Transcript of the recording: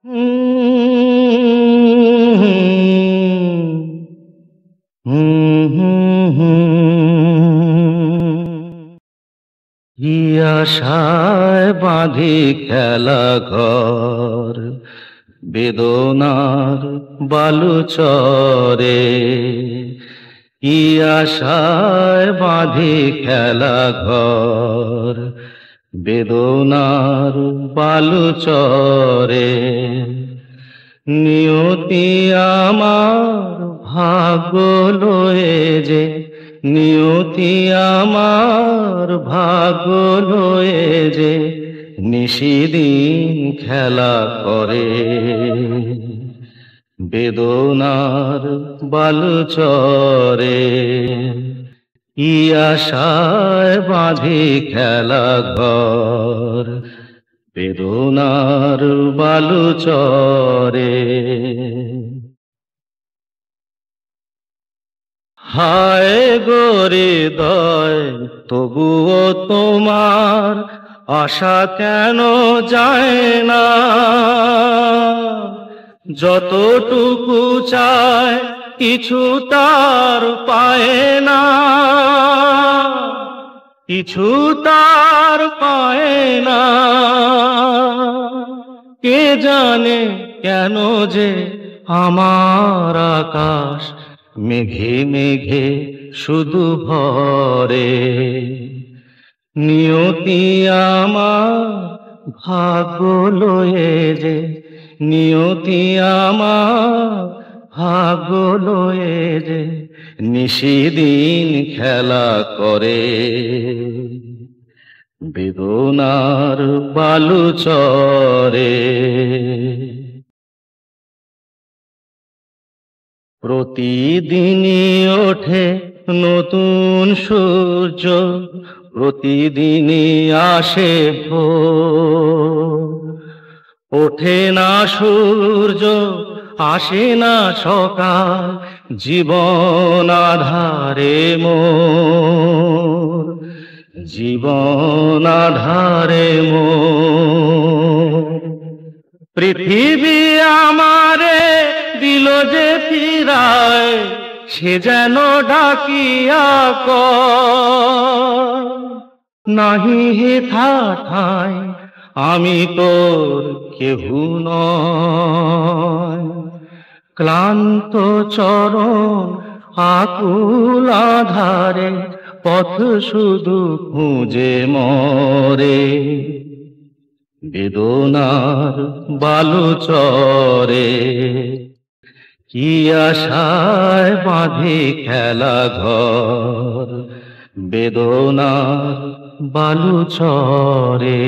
কি আশায় বাঁধি খেলা ঘর, বেদনার বালুচরে। কি আশায় বাঁধি খেলা ঘর, বেদনার বালুচরে। নিয়তি আমার ভাগ্য লয়ে যে, নিয়তি আমার ভাগ্য লয়ে যে নিশিদিন খেলা করে। বেদনার বালুচরে কি আশায় বাঁধি খেলা ঘর, বেদনার বালুচরে। হায় গো হৃদয়, তবুও তোমার আশা কেন যায় না? যতটুকু চায় কিছু তার পায় না, কিছু তার পায় না। কে জানে কেন যে আমার আকাশ মেঘে মেঘে শুধু ভরে। নিয়তি আমার ভাগ্য লয়ে যে, নিয়তি আমার ভাগ্য লয়ে যে নিশিদিন খেলা করে। বেদনার বালুচরে প্রতিদিনই ওঠে নতুন সূর্য, প্রতিদিনই আসে ভোর। ওঠে না সূর্য, আসে না সকাল, জীবন আধারে মোর, জীবন আধারে মোর। পৃথিবী আমারে দিল যে ফিরায়, সে যেন ডাকিয়া কয়, নাহি হেথা ঠাই আমি তোর কেহু নয়। ক্লান্ত চরণ আকুল আধারে পথ শুধু খুঁজে মরে। বেদনার বালুচরে কি আশায় বাঁধি খেলা ঘর, বেদনার বালুচরে।